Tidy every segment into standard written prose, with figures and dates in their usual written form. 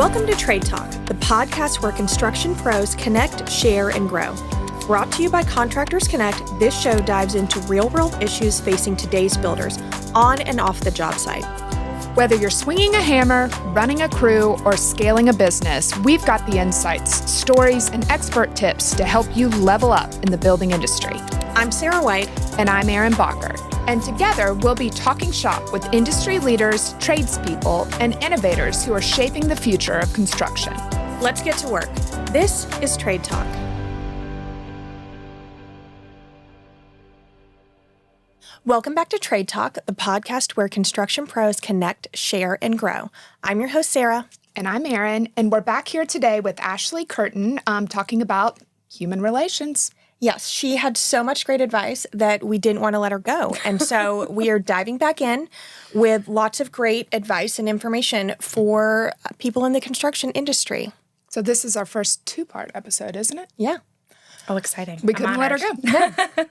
Welcome to Trade Talk, the podcast where construction pros connect, share, and grow. Brought to you by Contractors Connect, this show dives into real-world issues facing today's builders on and off the job site. Whether you're swinging a hammer, running a crew, or scaling a business, we've got the insights, stories, and expert tips to help you level up in the building industry. I'm Sarah White. And I'm Erin Bacher. And together, we'll be talking shop with industry leaders, tradespeople, and innovators who are shaping the future of construction. Let's get to work. This is Trade Talk. Welcome back to Trade Talk, the podcast where construction pros connect, share, and grow. I'm your host, Sarah. And I'm Erin, and we're back here today with Ashley Curtin talking about human relations. Yes, she had so much great advice that we didn't want to let her go. And so we are diving back in with lots of great advice and information for people in the construction industry. So this is our first two-part episode, isn't it? Yeah. Oh, exciting. We couldn't let her go.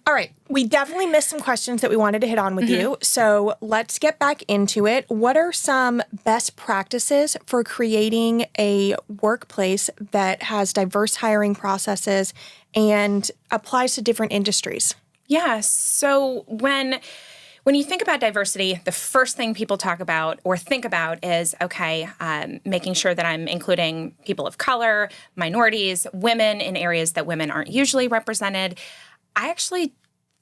All right. We definitely missed some questions that we wanted to hit on with you. So let's get back into it. What are some best practices for creating a workplace that has diverse hiring processes and applies to different industries? Yeah. So when you think about diversity, the first thing people talk about or think about is, making sure that I'm including people of color, minorities, women in areas that women aren't usually represented. I actually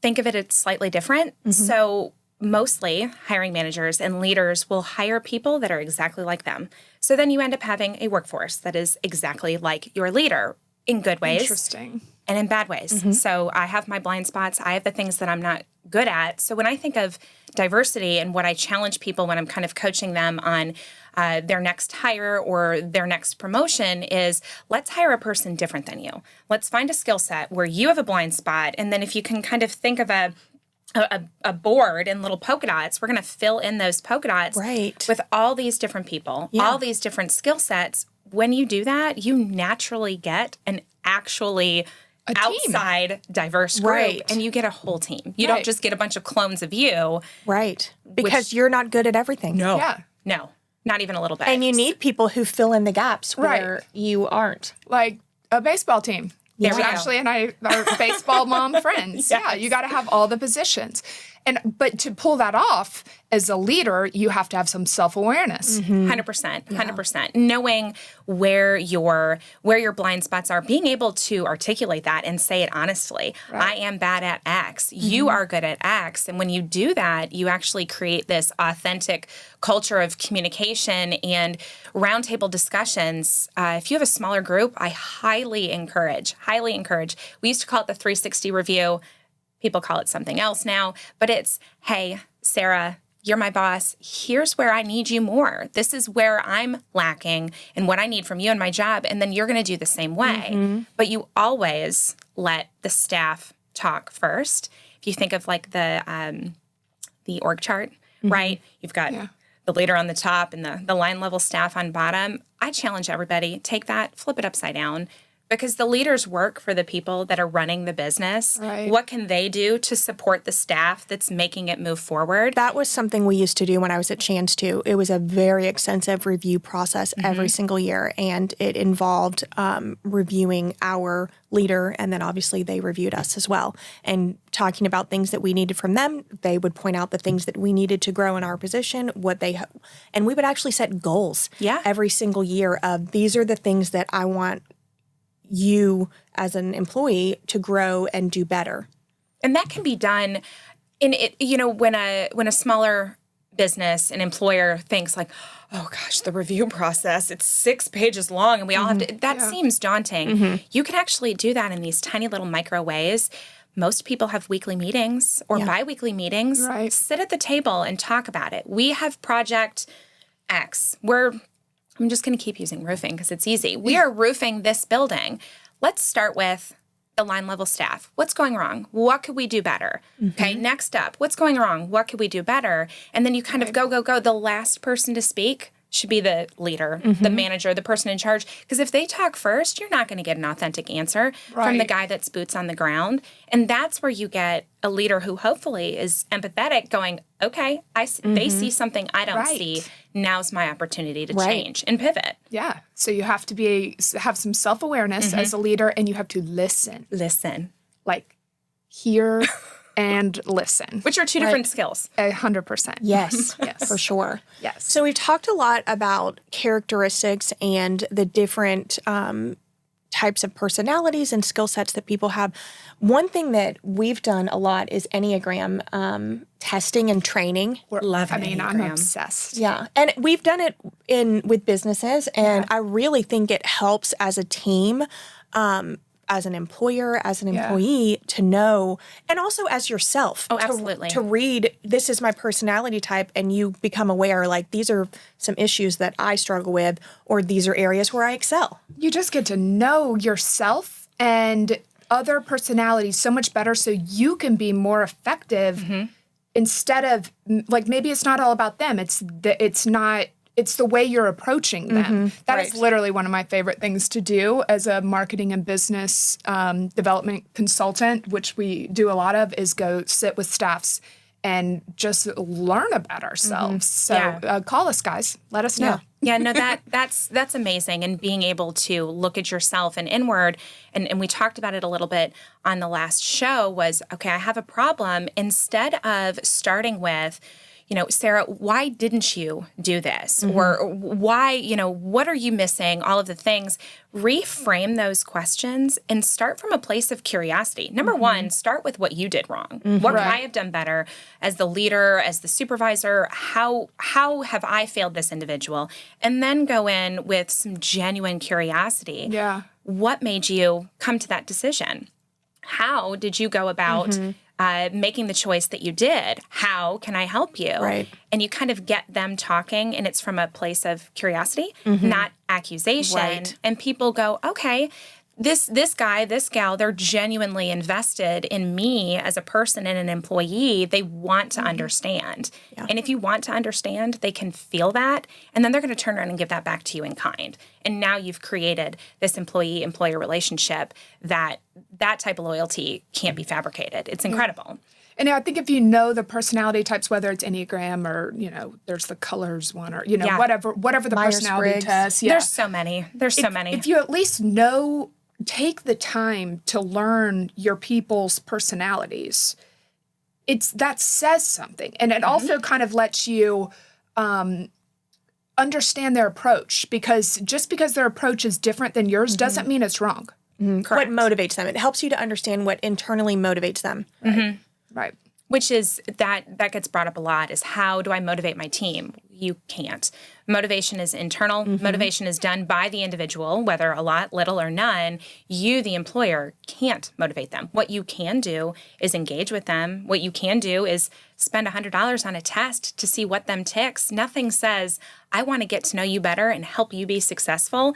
think of it as slightly different. Mm-hmm. So mostly hiring managers and leaders will hire people that are exactly like them. So then you end up having a workforce that is exactly like your leader in good ways. Interesting. And in bad ways. Mm-hmm. So I have my blind spots. I have the things that I'm not good at. So when I think of diversity and what I challenge people when I'm kind of coaching them on their next hire or their next promotion is, let's hire a person different than you. Let's find a skill set where you have a blind spot. And then if you can kind of think of a board and little polka dots, we're going to fill in those polka dots with all these different people, all these different skill sets. When you do that, you naturally get an actually outside diverse group, and you get a whole team. You don't just get a bunch of clones of you. Right. Because you're not good at everything. No. Yeah. No. Not even a little bit. And you need people who fill in the gaps where you aren't. Like a baseball team. There we go. Ashley and I are baseball mom friends. Yes. Yeah, you got to have all the positions. But to pull that off as a leader, you have to have some self-awareness. 100%. Knowing where your blind spots are, being able to articulate that and say it honestly. Right. I am bad at X. You are good at X. And when you do that, you actually create this authentic culture of communication and roundtable discussions. If you have a smaller group, I highly encourage. We used to call it the 360 review. People call it something else now, but it's, hey, Sarah, you're my boss. Here's where I need you more. This is where I'm lacking and what I need from you in my job. And then you're going to do the same way. Mm-hmm. But you always let the staff talk first. If you think of like the org chart, right? You've got the leader on the top and the line level staff on bottom. I challenge everybody, take that, flip it upside down. Because the leaders work for the people that are running the business. Right. What can they do to support the staff that's making it move forward? That was something we used to do when I was at Chance too. It was a very extensive review process every single year, and it involved reviewing our leader, and then obviously they reviewed us as well, and talking about things that we needed from them. They would point out the things that we needed to grow in our position, and we would actually set goals every single year of, these are the things that I want you as an employee to grow and do better. And that can be done in it, when a smaller business, an employer thinks like, oh gosh, the review process, it's 6 pages long and we all have to, that seems daunting. You can actually do that in these tiny little micro ways. Most people have weekly meetings or bi-weekly meetings. Right. Sit at the table and talk about it. We have project X. I'm just going to keep using roofing because it's easy. We are roofing this building. Let's start with the line level staff. What's going wrong? What could we do better? Okay, next up, what's going wrong? What could we do better? And then you kind of go. The last person to speak should be the leader, the manager, the person in charge. Because if they talk first, you're not going to get an authentic answer from the guy that's boots on the ground. And that's where you get a leader who hopefully is empathetic going, okay, they see something I don't see. Now's my opportunity to change and pivot. Yeah. So you have to have some self-awareness as a leader, and you have to listen. Like, hear and listen. Which are two different skills. 100%. Yes, for sure. Yes. So we've talked a lot about characteristics and the different types of personalities and skill sets that people have. One thing that we've done a lot is Enneagram testing and training. I'm obsessed. Yeah. And we've done it with businesses, and I really think it helps as a team, as an employer, as an employee, to know, and also as yourself. Oh, absolutely. To read, this is my personality type, and you become aware, like, these are some issues that I struggle with, or these are areas where I excel. You just get to know yourself and other personalities so much better, so you can be more effective instead of, like, maybe it's not all about them. It's the way you're approaching them. That is literally one of my favorite things to do as a marketing and business development consultant, which we do a lot of, is go sit with staffs and just learn about ourselves. So call us, guys. Let us know. Yeah, no, that's amazing. And being able to look at yourself and inward, and we talked about it a little bit on the last show, was, okay, I have a problem. Instead of starting with, Sarah, why didn't you do this? Or why, what are you missing? All of the things. Reframe those questions and start from a place of curiosity. Number one, start with what you did wrong. What could I have done better as the leader, as the supervisor? How have I failed this individual? And then go in with some genuine curiosity. Yeah. What made you come to that decision? How did you go about making the choice that you did? How can I help you? Right. And you kind of get them talking, and it's from a place of curiosity, not accusation. Right. And people go, okay, this guy, this gal, they're genuinely invested in me as a person and an employee. They want to understand. Yeah. And if you want to understand, they can feel that, and then they're going to turn around and give that back to you in kind. And now you've created this employee-employer relationship that type of loyalty can't be fabricated. It's incredible. And I think if you know the personality types, whether it's Enneagram or, there's the colors one, or, whatever the personality test. Yeah. There's so many. If you at least know, take the time to learn your people's personalities, that says something. And it also kind of lets you understand their approach, because just because their approach is different than yours doesn't mean it's wrong. What motivates them. It helps you to understand what internally motivates them. Right. Which is that gets brought up a lot, is how do I motivate my team? You can't. Motivation is internal. Motivation is done by the individual, whether a lot, little, or none. You, the employer, can't motivate them. What you can do is engage with them. What you can do is spend $100 on a test to see what them ticks. Nothing says, I want to get to know you better and help you be successful.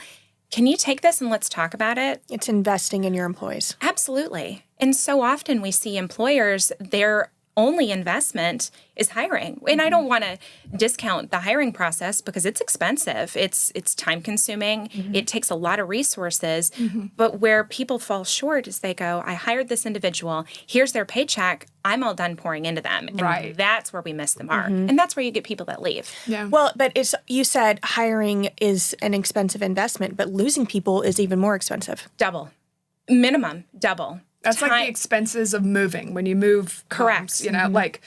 Can you take this and let's talk about it? It's investing in your employees. Absolutely. And so often we see employers, their only investment is hiring. And I don't want to discount the hiring process, because it's expensive. It's time consuming. It takes a lot of resources. But where people fall short is they go, I hired this individual. Here's their paycheck. I'm all done pouring into them. And that's where we miss the mark. And that's where you get people that leave. Yeah. Well, but you said hiring is an expensive investment, but losing people is even more expensive. Double. Minimum, double. That's like the expenses of moving when you move. Correct. Homes, like,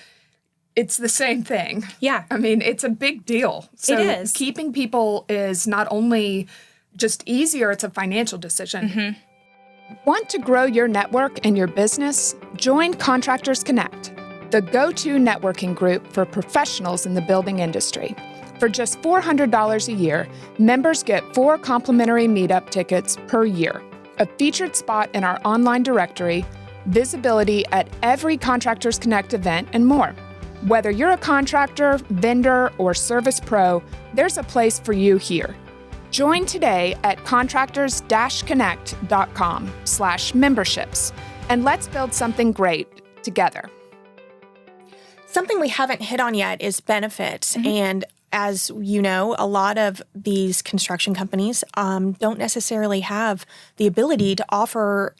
it's the same thing. Yeah. I mean, it's a big deal. So it is. Keeping people is not only just easier, it's a financial decision. Want to grow your network and your business? Join Contractors Connect, the go-to networking group for professionals in the building industry. For just $400 a year, members get 4 complimentary meetup tickets per year, a featured spot in our online directory, visibility at every Contractors Connect event, and more. Whether you're a contractor, vendor, or service pro, there's a place for you here. Join today at contractors-connect.com/memberships, and let's build something great together. Something we haven't hit on yet is benefits. And as you know, a lot of these construction companies don't necessarily have the ability to offer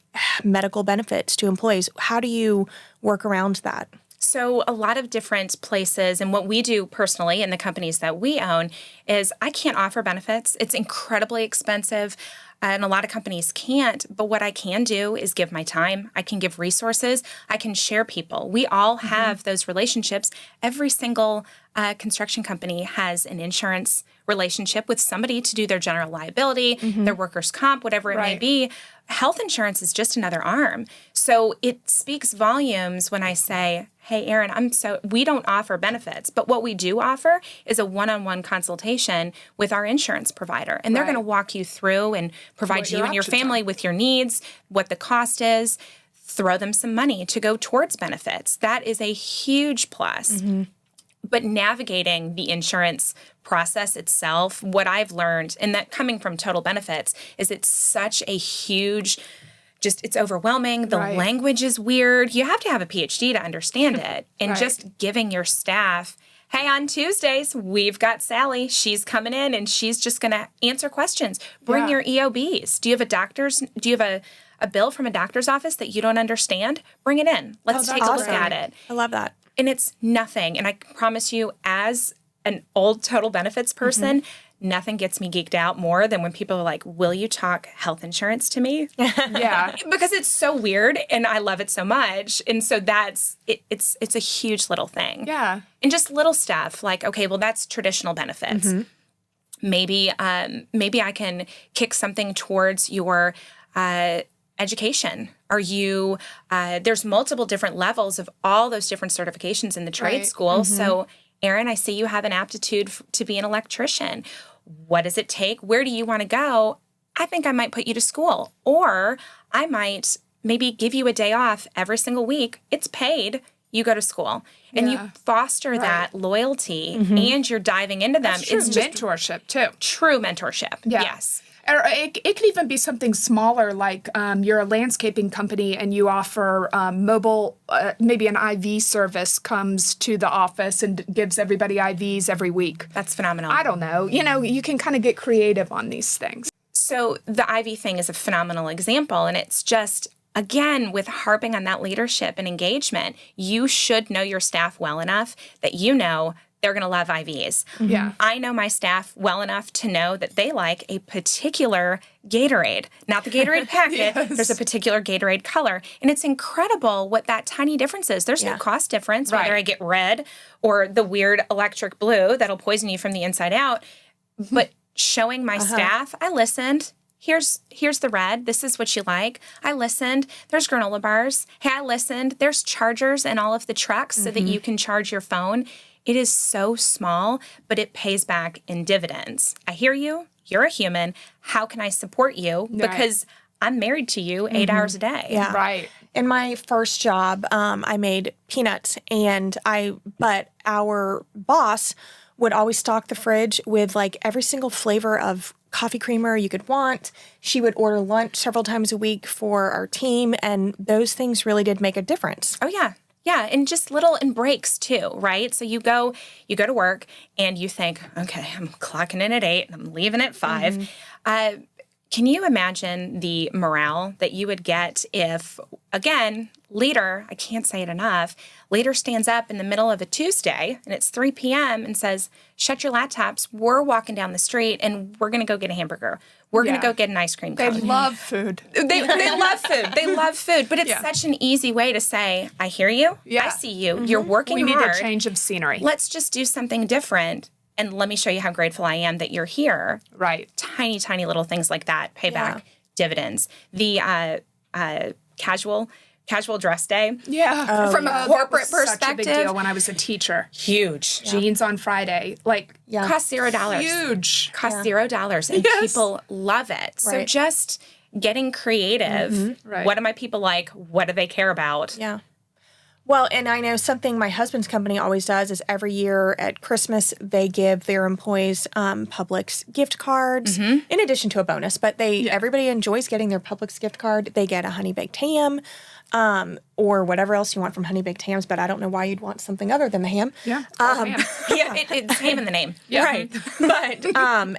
medical benefits to employees. How do you work around that? So a lot of different places, and what we do personally in the companies that we own is I can't offer benefits. It's incredibly expensive. And a lot of companies can't, but what I can do is give my time. I can give resources. I can share people. We all have those relationships. Every single construction company has an insurance relationship with somebody to do their general liability, their workers' comp, whatever it may be. Health insurance is just another arm. So it speaks volumes when I say, hey, Erin, we don't offer benefits, but what we do offer is a one-on-one consultation with our insurance provider. And they're going to walk you through and provide you and your family with your needs, what the cost is, throw them some money to go towards benefits. That is a huge plus. But navigating the insurance process itself, what I've learned, and that coming from Total Benefits, is it's such a huge, it's overwhelming. The language is weird. You have to have a PhD to understand it. And just giving your staff, hey, on Tuesdays, we've got Sally. She's coming in and she's just going to answer questions. Bring your EOBs. Do you have a bill from a doctor's office that you don't understand? Bring it in. Let's take a look at it. I love that. And it's nothing. And I promise you, as an old Total Benefits person, nothing gets me geeked out more than when people are like, will you talk health insurance to me? Because it's so weird and I love it so much. And so it's a huge little thing. Yeah. And just little stuff like, okay, well, that's traditional benefits. Maybe I can kick something towards your education. There's multiple different levels of all those different certifications in the trade school. So, Erin, I see you have an aptitude to be an electrician. What does it take? Where do you want to go? I think I might put you to school. Or I might maybe give you a day off every single week. It's paid. You go to school. And you foster that loyalty and you're diving into them. It's just mentorship, too. True mentorship. Yeah. Yes. Or it could even be something smaller, like you're a landscaping company and you offer mobile, maybe an IV service comes to the office and gives everybody IVs every week. That's phenomenal. I don't know. You can kind of get creative on these things. So the IV thing is a phenomenal example, and it's just, again, with harping on that leadership and engagement, you should know your staff well enough that you know they're going to love IVs. Yeah. I know my staff well enough to know that they like a particular Gatorade, not the Gatorade packet. There's a particular Gatorade color. And it's incredible what that tiny difference is. There's no cost difference, whether I get red or the weird electric blue that'll poison you from the inside out. But showing my staff, I listened. Here's the red. This is what you like. I listened. There's granola bars. Hey, I listened. There's chargers in all of the trucks so that you can charge your phone. It is so small, but it pays back in dividends. I hear you. You're a human. How can I support you? Because I'm married to you 8 hours a day. Yeah. Right. In my first job, I made peanuts, but our boss would always stock the fridge with like every single flavor of coffee creamer you could want. She would order lunch several times a week for our team, and those things really did make a difference. Oh, yeah. Yeah, and just little in breaks too, right? So you go to work and you think, okay, I'm clocking in at 8 and I'm leaving at 5. Can you imagine the morale that you would get if, again, leader, I can't say it enough, leader stands up in the middle of a Tuesday and it's 3 p.m. and says, shut your laptops, we're walking down the street and we're going to go get a hamburger. We're going to go get an ice cream cone. They love food. They love food. They love food. But it's such an easy way to say, I hear you. I see you. You're working hard. We need a change of scenery. Let's just do something different. And let me show you how grateful I am that you're here. Right. Tiny, tiny little things like that pay back dividends. The casual dress day. Yeah. From a corporate perspective. Such a big deal when I was a teacher. Huge. Jeans on Friday. Cost $0. Huge. Cost $0. And people love it. So just getting creative. Right. What do my people like? What do they care about? Yeah. Well, and I know something my husband's company always does is every year at Christmas, they give their employees Publix gift cards in addition to a bonus. But everybody enjoys getting their Publix gift card. They get a honey baked ham. or whatever else you want from honey baked hams, but I don't know why you'd want something other than the ham. Yeah. Yeah, it's ham in the name. Yeah. Right. But,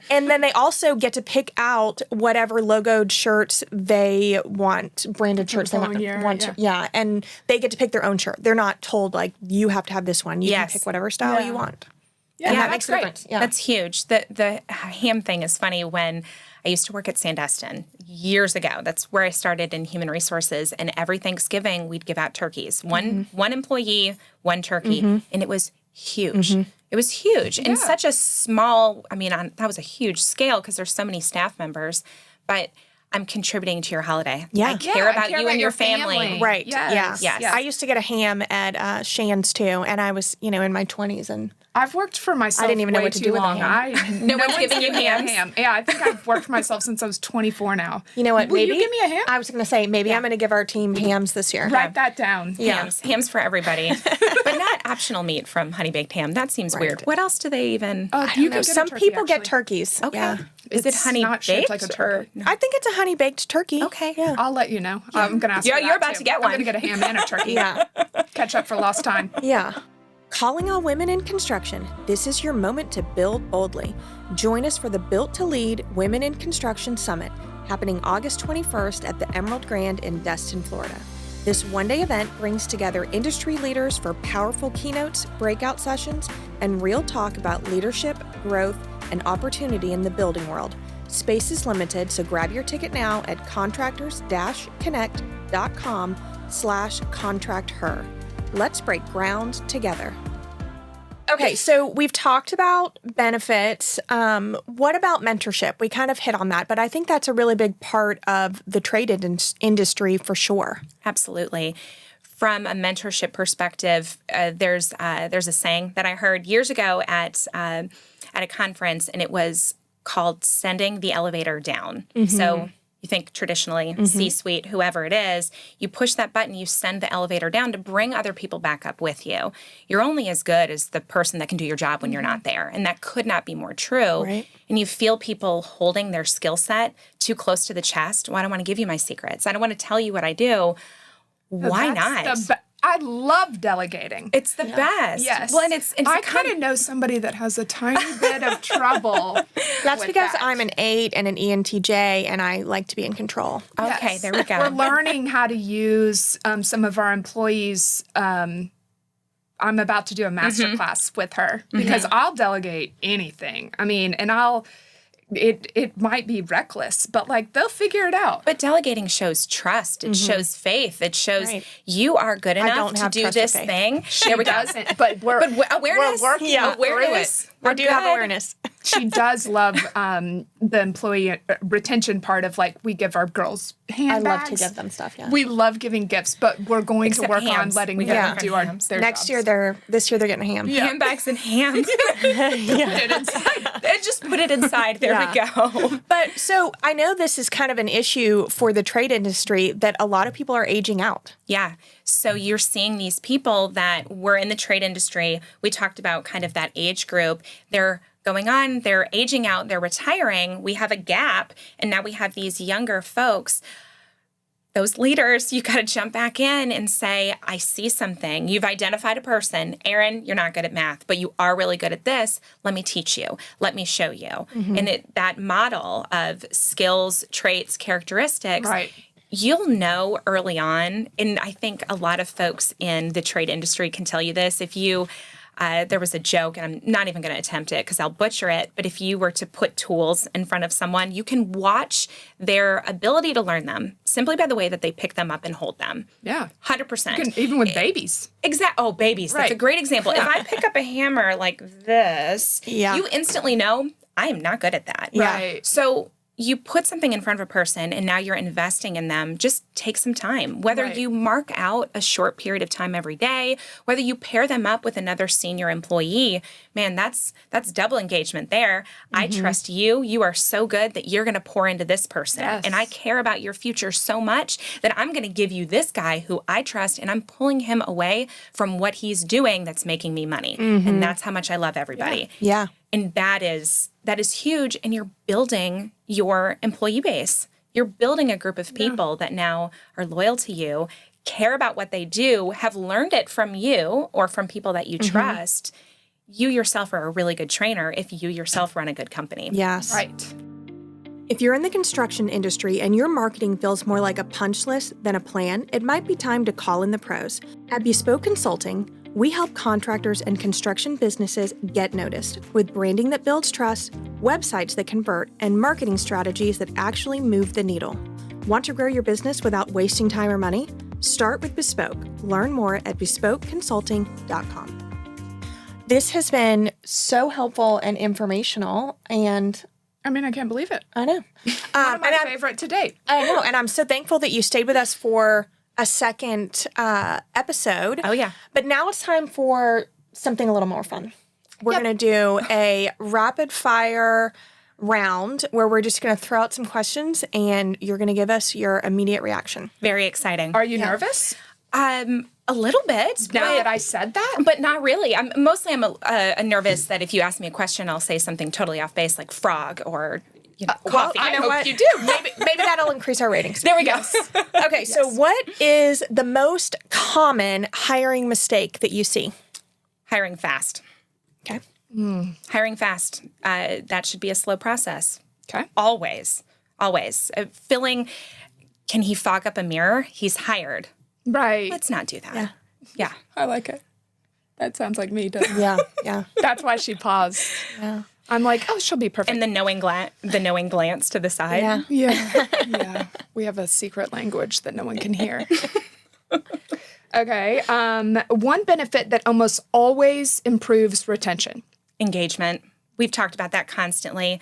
and then they also get to pick out whatever logoed shirts they want, branded shirts they want. And they get to pick their own shirt. They're not told, like, you have to have this one. You can pick whatever style you want. Yeah, and that makes a great. difference. Yeah. That's huge. The ham thing is funny. When I used to work at Sandestin years ago, that's where I started in human resources, and every Thanksgiving we'd give out turkeys. One employee, one turkey, and it was huge. It was huge. And such a small, that was a huge scale because there's so many staff members, but I'm contributing to your holiday. Yeah. I care about you and your family. Right. Yes. Yeah. Yes. I used to get a ham at Shands too, and I was, in my 20s, and I've worked for myself. I didn't even know way what to too do with a long. ham. No one's giving you me a hams? ham. Yeah, I think I've worked for myself since I was 24 now. you know what? Will maybe you give me a ham? I was going to say maybe I'm going to give our team hams this year. Write that down. Yeah. Hams for everybody, but not optional meat from honey baked ham. That seems weird. What else do they even? Oh, I don't know. get a Some turkey, people get actually. turkeys. Okay. Yeah. Is It's it honey not baked shaped like a turkey. I think it's a honey baked turkey. Okay. Yeah. I'll let you know. I'm going to ask. You're for that, about too. to get I'm one. going to get a ham and a turkey. Yeah. Catch up for lost time. Yeah. Calling all women in construction, this is your moment to build boldly. Join us for the Built to Lead Women in Construction Summit, happening August 21st at the Emerald Grand in Destin, Florida. This one-day event brings together industry leaders for powerful keynotes, breakout sessions, and real talk about leadership, growth, and opportunity in the building world. Space is limited, so grab your ticket now at contractors-connect.com/contracther. Let's break ground together. Okay, so we've talked about benefits. What about mentorship? We kind of hit on that, but I think that's a really big part of the trade industry for sure. Absolutely. From a mentorship perspective, there's a saying that I heard years ago at a conference, and it was called "sending the elevator down." So you think traditionally, C-suite, whoever it is, you push that button, you send the elevator down to bring other people back up with you. You're only as good as the person that can do your job when you're not there. And that could not be more true. Right. And you feel people holding their skill set too close to the chest. Well, I don't want to give you my secrets. I don't want to tell you what I do. Why not? I love delegating. It's the best. Yes. Well, and it's I kind of know somebody that has a tiny bit of trouble. That's because that. I'm an 8 and an ENTJ, and I like to be in control. Okay, Yes. there we go. We're learning how to use some of our employees. I'm about to do a master class with her because I'll delegate anything. It might be reckless, but they'll figure it out. But delegating shows trust. It shows faith. It shows you are good enough don't to have do trust or this faith. thing. She doesn't, but we're awareness. We're working Yeah. through Awareness. it. I do have awareness. She does love the employee retention part of we give our girls I handbags. love to give them stuff, yeah. We love giving gifts, but we're going Except to work hams. on letting We them gotta do work on hams. their This jobs. year they're getting a ham. Handbags and hams. Put it inside. Just put it inside. There we go. But so I know this is kind of an issue for the trade industry that a lot of people are aging out. Yeah. So you're seeing these people that were in the trade industry. We talked about kind of that age group. They're going on, they're aging out, they're retiring. We have a gap. And now we have these younger folks. Those leaders, you got to jump back in and say, I see something. You've identified a person. Aaron, you're not good at math, but you are really good at this. Let me teach you. Let me show you. And that model of skills, traits, characteristics, Right. you'll know early on. And I think a lot of folks in the trade industry can tell you this. If you there was a joke, and I'm not even going to attempt it because I'll butcher it, but if you were to put tools in front of someone, you can watch their ability to learn them simply by the way that they pick them up and hold them. Yeah. 100%. Even with babies. Oh, babies. That's a Right. great example. If I pick up a hammer like this, Yeah. you instantly know I am not good at that. Yeah. Right. So you put something in front of a person and now you're investing in them. Just take some time. Whether Right. you mark out a short period of time every day, whether you pair them up with another senior employee, man, that's double engagement there. I trust you. You are so good that you're going to pour into this person. Yes. And I care about your future so much that I'm going to give you this guy who I trust, and I'm pulling him away from what he's doing that's making me money. And that's how much I love everybody. Yeah. And that is huge. And you're building your employee base. You're building a group of people that now are loyal to you, care about what they do, have learned it from you or from people that you trust, you yourself are a really good trainer if you yourself run a good company. Yes. Right. If you're in the construction industry and your marketing feels more like a punch list than a plan, it might be time to call in the pros. At Bespoke Consulting, we help contractors and construction businesses get noticed with branding that builds trust, websites that convert, and marketing strategies that actually move the needle. Want to grow your business without wasting time or money? Start with Bespoke. Learn more at bespokeconsulting.com. This has been so helpful and informational, and I mean, I can't believe it. I know. One of my favorite to date. I know, and I'm so thankful that you stayed with us for a second episode. Oh, yeah. But now it's time for something a little more fun. We're going to do a rapid fire round where we're just going to throw out some questions, and you're going to give us your immediate reaction. Very exciting. Are you nervous? A little bit. Now that I said that? But not really. I'm nervous that if you ask me a question, I'll say something totally off base, like frog or coffee. I know hope what? you do. Maybe that'll increase our ratings. There we go. Okay, so what is the most common hiring mistake that you see? Hiring fast. Okay. Hiring fast. That should be a slow process. Okay. Always. Filling, can he fog up a mirror? He's hired. Right. Let's not do that. Yeah. I like it. That sounds like me, too. Yeah. That's why she paused. Yeah. I'm like, oh, she'll be perfect. And the knowing glance to the side. Yeah. Yeah. We have a secret language that no one can hear. Okay. One benefit that almost always improves retention. Engagement. We've talked about that constantly.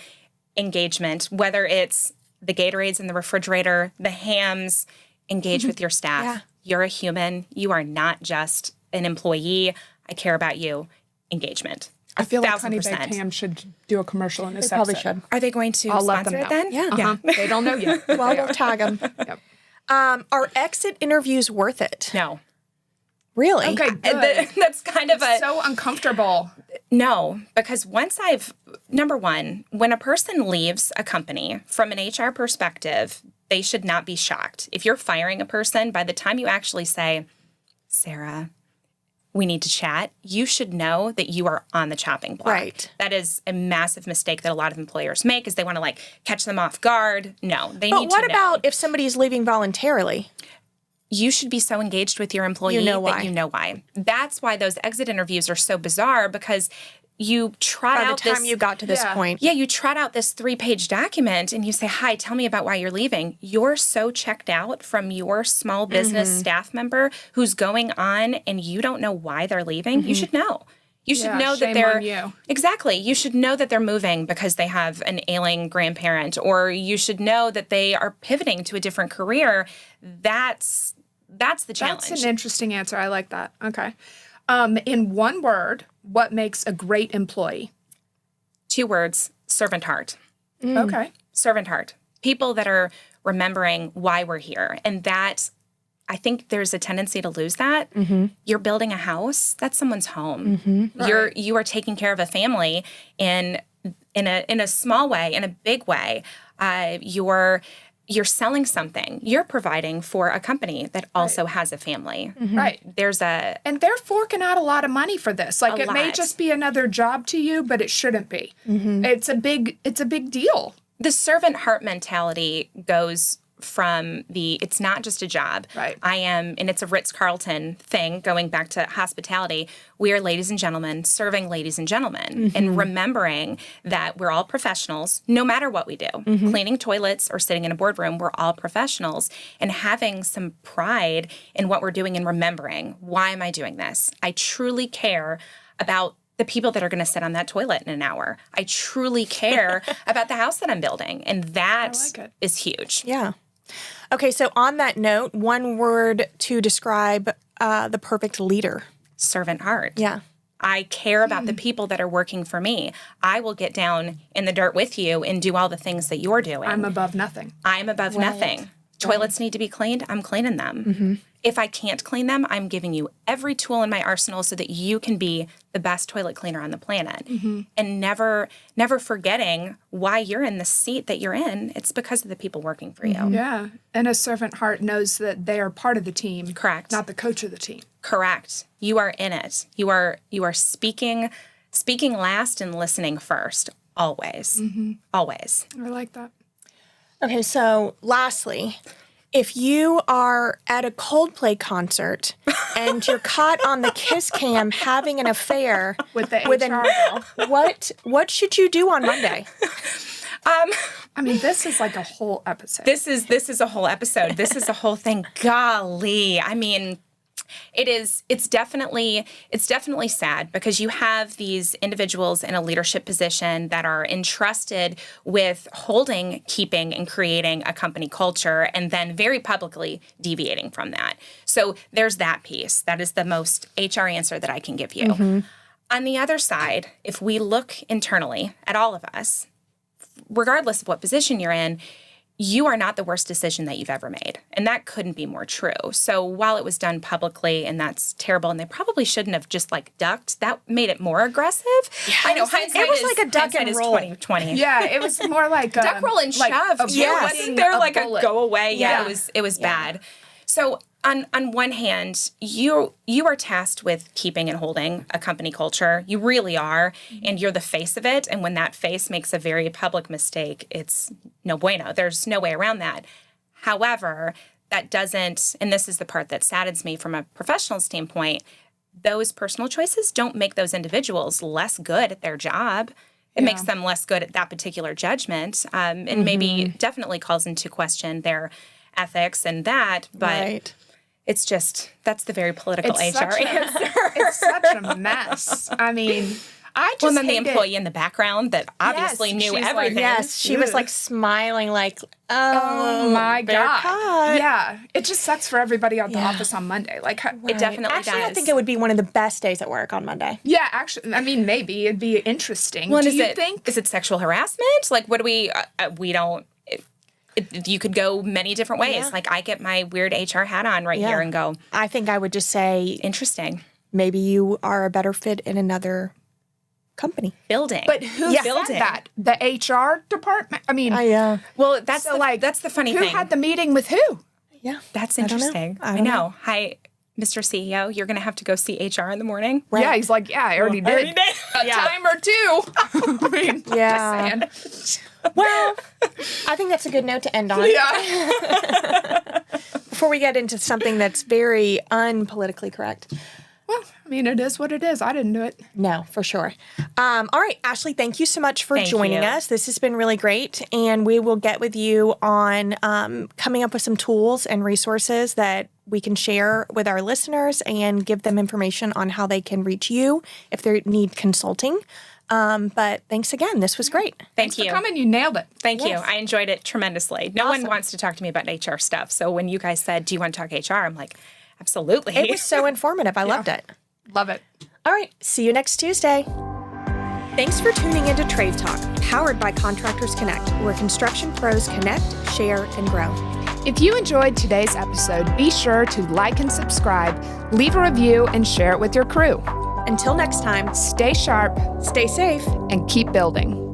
Engagement, whether it's the Gatorades in the refrigerator, the hams, engage with your staff. Yeah. You're a human. You are not just an employee. I care about you. Engagement. I feel like 1,000%. Honey Baked Ham should do a commercial in this They probably episode. should. Are they going to I'll let sponsor them know. it then? Yeah. They don't know yet. but Well, they we'll are. tag them. Yep. Are exit interviews worth it? No. Really? Okay, good. That's kind of a So uncomfortable. no, because number one, when a person leaves a company from an HR perspective, they should not be shocked. If you're firing a person, by the time you actually say, Sarah, we need to chat, you should know that you are on the chopping block. Right. That is a massive mistake that a lot of employers make is they want to catch them off guard. No, they But need what to know. about if somebody's leaving voluntarily? You should be so engaged with your employee You know why. that you know why. That's why those exit interviews are so bizarre because you trot By the out time you got to this point. you trot out this 3-page document and you say, hi, tell me about why you're leaving. You're so checked out from your small business staff member who's going on and you don't know why they're leaving. You should know. You should know that shame they're on you. exactly. You should know that they're moving because they have an ailing grandparent, or you should know that they are pivoting to a different career. That's the challenge. That's an interesting answer. I like that. Okay. In one word, what makes a great employee? 2 words: servant heart. Okay. Servant heart. People that are remembering why we're here. And that, I think there's a tendency to lose that. You're building a house. That's someone's home. You are taking care of a family in a small way, in a big way. You're selling something. You're providing for a company that also has a family. Right. And they're forking out a lot of money for this. Like, it may lot. just be another job to you, but it shouldn't be. It's a big deal. The servant heart mentality goes from it's not just a job. Right. And it's a Ritz-Carlton thing, going back to hospitality. We are ladies and gentlemen serving ladies and gentlemen and remembering that we're all professionals, no matter what we do. Cleaning toilets or sitting in a boardroom, we're all professionals, and having some pride in what we're doing and remembering, why am I doing this? I truly care about the people that are going to sit on that toilet in an hour. I truly care about the house that I'm building. And that is huge. Yeah. Okay, so on that note, one word to describe the perfect leader. Servant heart. Yeah. I care about the people that are working for me. I will get down in the dirt with you and do all the things that you're doing. I'm above nothing. I'm above nothing. Toilets need to be cleaned. I'm cleaning them. If I can't clean them, I'm giving you every tool in my arsenal so that you can be the best toilet cleaner on the planet. And never forgetting why you're in the seat that you're in. It's because of the people working for you. Yeah. And a servant heart knows that they are part of the team. Correct. Not the coach of the team. Correct. You are in it. You are speaking last and listening first. Always. Always. I like that. Okay, so lastly, if you are at a Coldplay concert and you're caught on the kiss cam having an affair With the HR girl. what should you do on Monday? I mean, this is like a whole episode. This is a whole episode. This is a whole thing. Golly. I mean, it's definitely sad because you have these individuals in a leadership position that are entrusted with holding, keeping, and creating a company culture and then very publicly deviating from that. So there's that piece. That is the most HR answer that I can give you. On the other side, if we look internally at all of us, regardless of what position you're in, you are not the worst decision that you've ever made. And that couldn't be more true. So while it was done publicly, and that's terrible, and they probably shouldn't have just ducked, that made it more aggressive. Yeah, I know, hindsight it was like a duck and roll. 2020. Yeah, it was more like a duck, roll, and shove. Yeah, wasn't there a go away? Yeah. It was bad. So on one hand, you are tasked with keeping and holding a company culture. You really are, and you're the face of it. And when that face makes a very public mistake, it's no bueno. There's no way around that. However, that doesn't, and this is the part that saddens me from a professional standpoint, those personal choices don't make those individuals less good at their job. It makes them less good at that particular judgment, and maybe definitely calls into question their ethics and that, but it's just, that's the very political HR answer. It's such a mess. I mean, I just and then the employee in the background that obviously knew she's everything. She was smiling oh my God. Caught. Yeah. It just sucks for everybody at the office on Monday. It definitely Actually, does. I think it would be one of the best days at work on Monday. Yeah, actually, I mean, maybe it'd be interesting. Well, do you think? Is it sexual harassment? What do we don't... you could go many different ways. Yeah. I get my weird HR hat on here and go, I think I would just say, interesting. Maybe you are a better fit in another company. Building. But who said that? The HR department? I mean, well, that's that's the funny who thing. Who had the meeting with who? Yeah. That's interesting. I know. Hi, Mr. CEO, you're going to have to go see HR in the morning. Right. Yeah, he's like, I already did. A time or two. I mean, just saying. Well, I think that's a good note to end on. Yeah. Before we get into something that's very unpolitically correct. Well, I mean, it is what it is. I didn't do it. No, for sure. All right, Ashley, thank you so much for joining us. This has been really great. And we will get with you on coming up with some tools and resources that we can share with our listeners and give them information on how they can reach you if they need consulting. But thanks again. This was great. Thanks for coming. You nailed it. Thank you. I enjoyed it tremendously. No one wants to talk to me about HR stuff. So when you guys said, do you want to talk HR? I'm like, absolutely. It was so informative. I loved it. Love it. All right. See you next Tuesday. Thanks for tuning into Trade Talk, powered by Contractors Connect, where construction pros connect, share, and grow. If you enjoyed today's episode, be sure to like and subscribe, leave a review, and share it with your crew. Until next time, stay sharp, stay safe, and keep building.